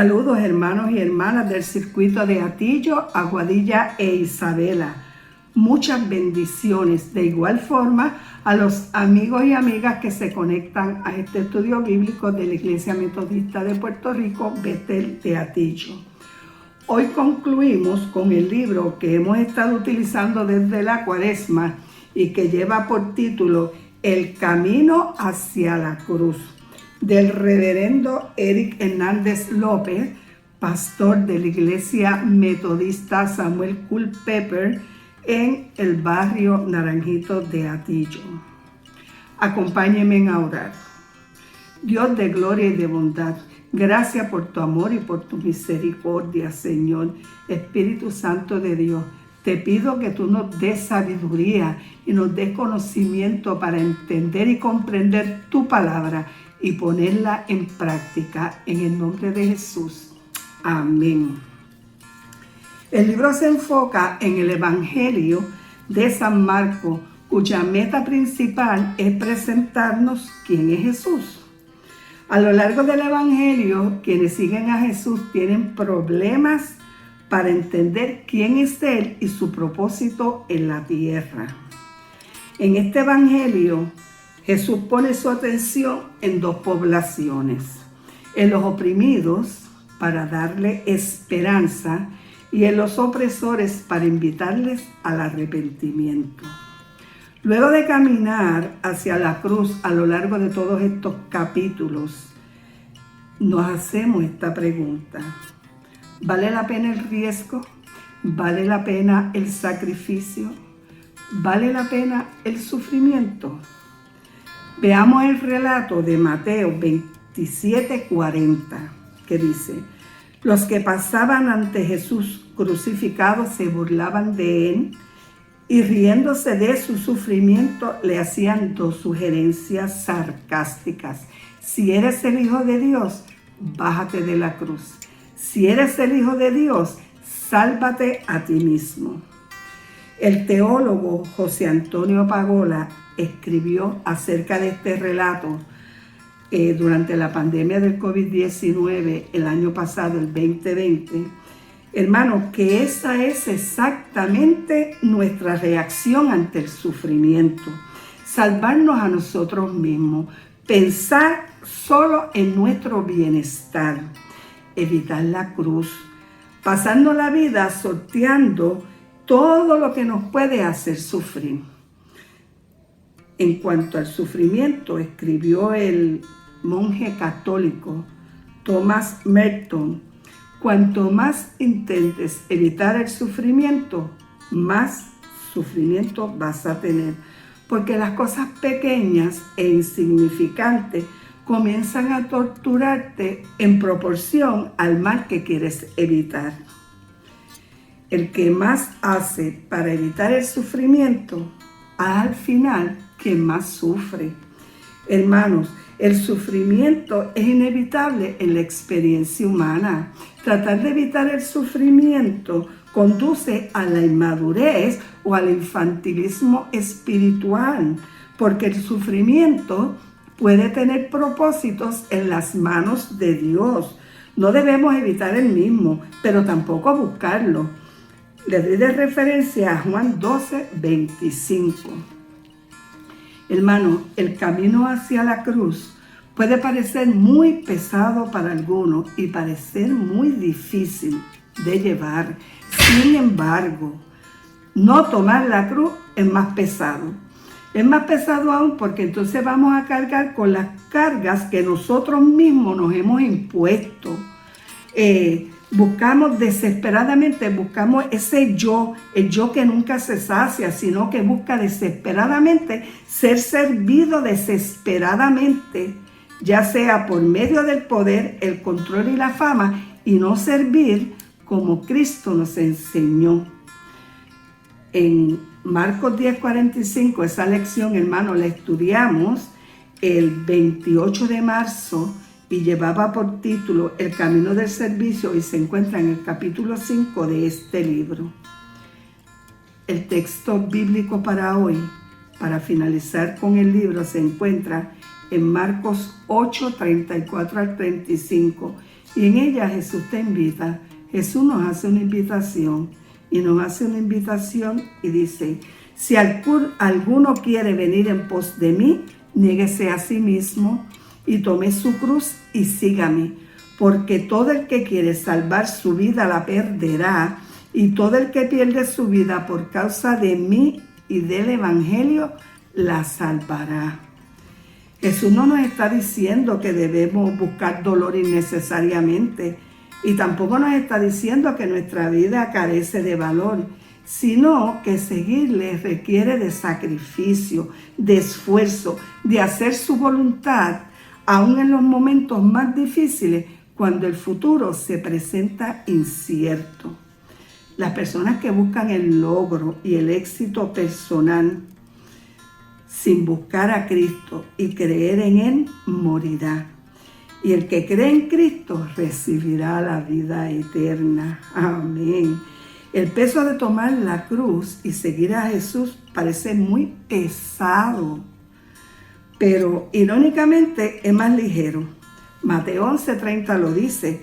Saludos hermanos y hermanas del circuito de Atillo, Aguadilla e Isabela. Muchas bendiciones. De igual forma a los amigos y amigas que se conectan a este estudio bíblico de la Iglesia Metodista de Puerto Rico, Betel de Atillo. Hoy concluimos con el libro que hemos estado utilizando desde la Cuaresma y que lleva por título El Camino hacia la Cruz, del reverendo Eric Hernández López, pastor de la Iglesia Metodista Samuel Culpeper en el barrio Naranjito de Atillo. Acompáñenme a orar. Dios de gloria y de bondad, gracias por tu amor y por tu misericordia, Señor. Espíritu Santo de Dios, te pido que tú nos des sabiduría y nos des conocimiento para entender y comprender tu palabra y ponerla en práctica en el nombre de Jesús. Amén. El libro se enfoca en el Evangelio de San Marcos, cuya meta principal es presentarnos quién es Jesús. A lo largo del Evangelio, quienes siguen a Jesús tienen problemas para entender quién es Él y su propósito en la tierra. En este Evangelio, Jesús pone su atención en dos poblaciones: en los oprimidos para darle esperanza y en los opresores para invitarles al arrepentimiento. Luego de caminar hacia la cruz a lo largo de todos estos capítulos, nos hacemos esta pregunta: ¿vale la pena el riesgo? ¿Vale la pena el sacrificio? ¿Vale la pena el sufrimiento? Veamos el relato de Mateo 27:40, que dice: los que pasaban ante Jesús crucificado se burlaban de él y riéndose de su sufrimiento le hacían dos sugerencias sarcásticas. Si eres el Hijo de Dios, bájate de la cruz. Si eres el Hijo de Dios, sálvate a ti mismo. El teólogo José Antonio Pagola escribió acerca de este relato durante la pandemia del COVID-19 el año pasado, el 2020, hermano, que esa es exactamente nuestra reacción ante el sufrimiento. Salvarnos a nosotros mismos, pensar solo en nuestro bienestar, evitar la cruz, pasando la vida sorteando todo lo que nos puede hacer sufrir. En cuanto al sufrimiento, escribió el monje católico Thomas Merton: cuanto más intentes evitar el sufrimiento, más sufrimiento vas a tener, porque las cosas pequeñas e insignificantes comienzan a torturarte en proporción al mal que quieres evitar. El que más hace para evitar el sufrimiento, al final, quien más sufre. Hermanos, el sufrimiento es inevitable en la experiencia humana. Tratar de evitar el sufrimiento conduce a la inmadurez o al infantilismo espiritual, porque el sufrimiento puede tener propósitos en las manos de Dios. No debemos evitar el mismo, pero tampoco buscarlo. Le doy de referencia a Juan 12:25. Hermano, el camino hacia la cruz puede parecer muy pesado para algunos y parecer muy difícil de llevar. Sin embargo, no tomar la cruz es más pesado. Es más pesado aún porque entonces vamos a cargar con las cargas que nosotros mismos nos hemos impuesto. Buscamos desesperadamente, ese yo, el yo que nunca se sacia, sino que busca desesperadamente ser servido desesperadamente, ya sea por medio del poder, el control y la fama, y no servir como Cristo nos enseñó. En Marcos 10:45, esa lección, hermano, la estudiamos el 28 de marzo y llevaba por título El Camino del Servicio y se encuentra en el capítulo 5 de este libro. El texto bíblico para hoy, para finalizar con el libro, se encuentra en Marcos 8:34 al 35 Y en ella Jesús te invita. Jesús nos hace una invitación y nos hace una invitación y dice, si alguno quiere venir en pos de mí, niéguese a sí mismo y tome su cruz y sígame, porque todo el que quiere salvar su vida la perderá, y todo el que pierde su vida por causa de mí y del Evangelio la salvará. Jesús no nos está diciendo que debemos buscar dolor innecesariamente, y tampoco nos está diciendo que nuestra vida carece de valor, sino que seguirle requiere de sacrificio, de esfuerzo, de hacer su voluntad, aún en los momentos más difíciles, cuando el futuro se presenta incierto. Las personas que buscan el logro y el éxito personal sin buscar a Cristo y creer en Él, morirá. Y el que cree en Cristo recibirá la vida eterna. Amén. El peso de tomar la cruz y seguir a Jesús parece muy pesado, pero irónicamente es más ligero. Mateo 11:30 lo dice,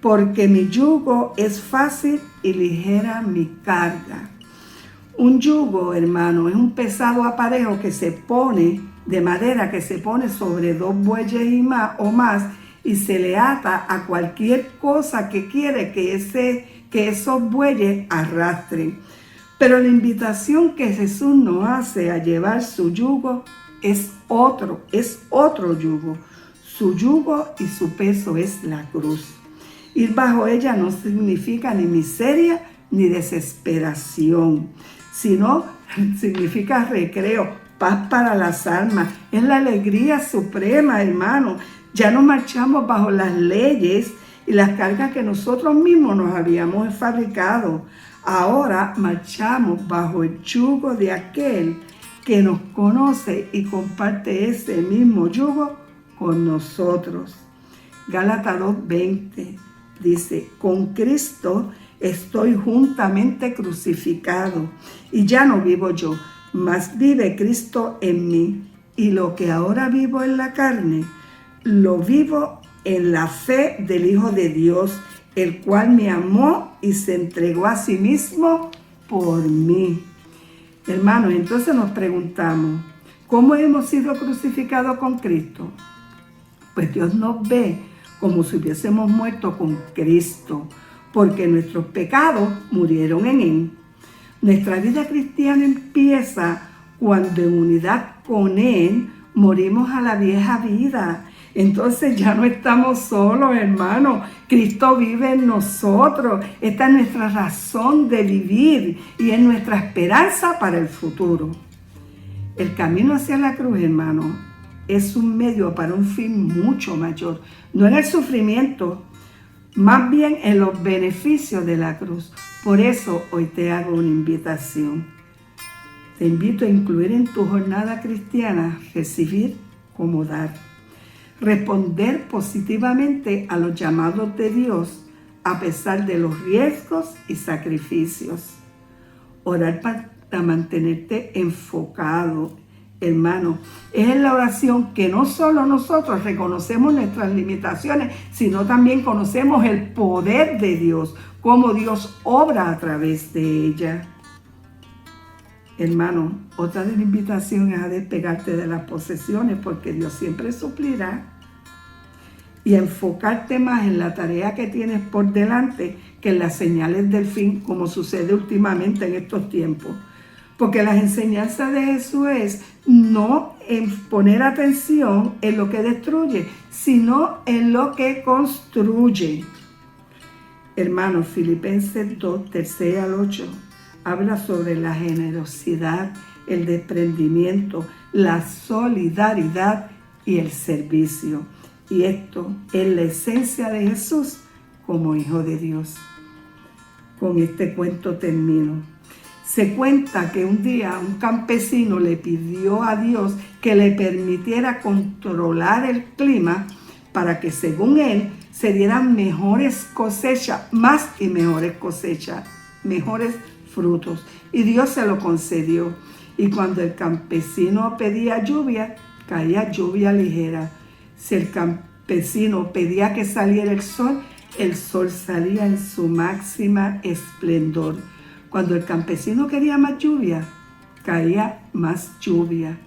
porque mi yugo es fácil y ligera mi carga. Un yugo, hermano, es un pesado aparejo que se pone de madera, que se pone sobre 2 bueyes o más, y se le ata a cualquier cosa que quiere que esos bueyes arrastren. Pero la invitación que Jesús nos hace a llevar su yugo es otro yugo. Su yugo y su peso es la cruz. Ir bajo ella no significa ni miseria ni desesperación, sino significa recreo, paz para las almas. Es la alegría suprema, hermano. Ya no marchamos bajo las leyes y las cargas que nosotros mismos nos habíamos fabricado. Ahora marchamos bajo el yugo de aquel que nos conoce y comparte ese mismo yugo con nosotros. Gálatas 2:20 dice, con Cristo estoy juntamente crucificado, y ya no vivo yo, mas vive Cristo en mí. Y lo que ahora vivo en la carne, lo vivo en la fe del Hijo de Dios, el cual me amó y se entregó a sí mismo por mí. Hermanos, entonces nos preguntamos, ¿cómo hemos sido crucificados con Cristo? Pues Dios nos ve como si hubiésemos muerto con Cristo, porque nuestros pecados murieron en Él. Nuestra vida cristiana empieza cuando en unidad con Él morimos a la vieja vida. Entonces ya no estamos solos, hermanos. Cristo vive en nosotros. Esta es nuestra razón de vivir y es nuestra esperanza para el futuro. El camino hacia la cruz, hermano, es un medio para un fin mucho mayor. No en el sufrimiento, más bien en los beneficios de la cruz. Por eso hoy te hago una invitación. Te invito a incluir en tu jornada cristiana recibir como dar. Responder positivamente a los llamados de Dios a pesar de los riesgos y sacrificios. Orar para mantenerte enfocado, hermano. Es en la oración que no solo nosotros reconocemos nuestras limitaciones, sino también conocemos el poder de Dios, cómo Dios obra a través de ella. Hermano, otra de las invitaciones es a despegarte de las posesiones, porque Dios siempre suplirá, y enfocarte más en la tarea que tienes por delante que en las señales del fin, como sucede últimamente en estos tiempos. Porque las enseñanzas de Jesús es no en poner atención en lo que destruye, sino en lo que construye. Hermanos, Filipenses 2, 3-8, habla sobre la generosidad, el desprendimiento, la solidaridad y el servicio. Y esto es la esencia de Jesús como Hijo de Dios. Con este cuento termino. Se cuenta que un día un campesino le pidió a Dios que le permitiera controlar el clima para que, según él, se dieran mejores cosechas, más y mejores cosechas, mejores frutos. Y Dios se lo concedió. Y cuando el campesino pedía lluvia, caía lluvia ligera. Si el campesino pedía que saliera el sol salía en su máxima esplendor. Cuando el campesino quería más lluvia, caía más lluvia.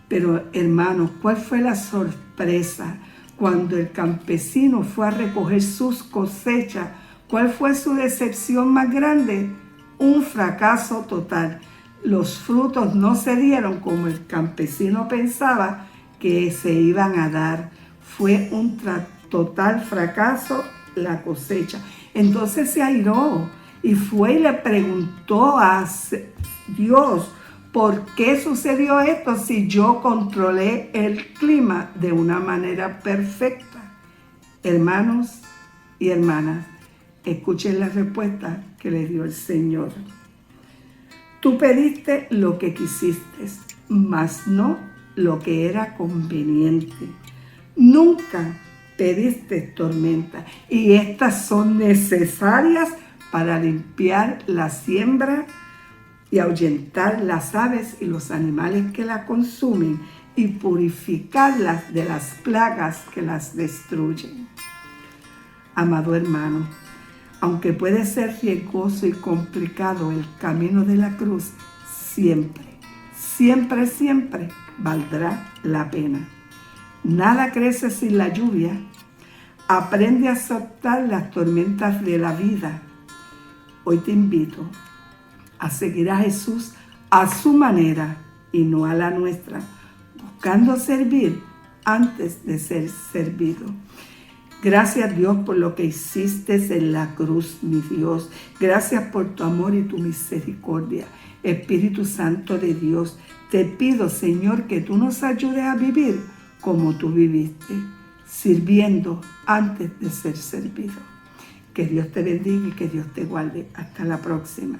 Pero hermanos, ¿cuál fue la sorpresa? Cuando el campesino fue a recoger sus cosechas, ¿cuál fue su decepción más grande? Un fracaso total. Los frutos no se dieron como el campesino pensaba que se iban a dar. Fue un total fracaso la cosecha. Entonces se airó y fue y le preguntó a Dios, ¿por qué sucedió esto si yo controlé el clima de una manera perfecta? Hermanos y hermanas, escuchen la respuesta que le dio el Señor. Tú pediste lo que quisiste, mas no lo que era conveniente. Nunca pediste tormenta, y estas son necesarias para limpiar la siembra y ahuyentar las aves y los animales que la consumen y purificarlas de las plagas que las destruyen. Amado hermano, aunque puede ser riesgoso y complicado el camino de la cruz, siempre, siempre, siempre valdrá la pena. Nada crece sin la lluvia. Aprende a aceptar las tormentas de la vida. Hoy te invito a seguir a Jesús a su manera y no a la nuestra, buscando servir antes de ser servido. Gracias, Dios, por lo que hiciste en la cruz, mi Dios. Gracias por tu amor y tu misericordia. Espíritu Santo de Dios, te pido, Señor, que tú nos ayudes a vivir como tú viviste, sirviendo antes de ser servido. Que Dios te bendiga y que Dios te guarde. Hasta la próxima.